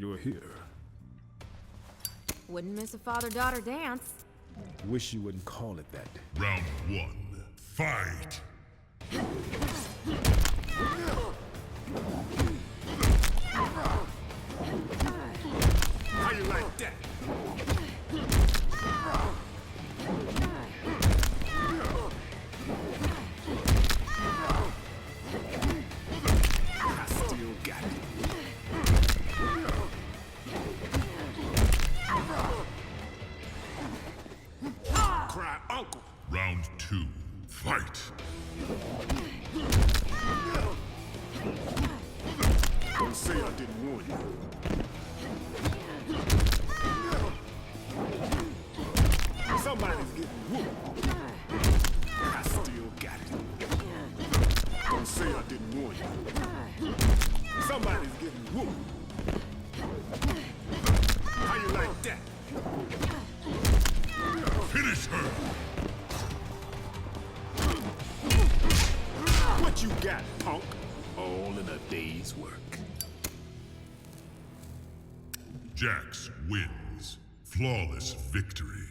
you're here. Wouldn't miss a father-daughter dance. Wish you wouldn't call it that. Round one, fight! How you like that? I still got it. Cry uncle. Round two, fight! Don't say I didn't warn you. Somebody's getting whooped. I still got it. Don't say I didn't warn you. Somebody's getting whooped. How you like that? Finish her! What you got, punk? All in a day's work. Jax wins. Flawless victory.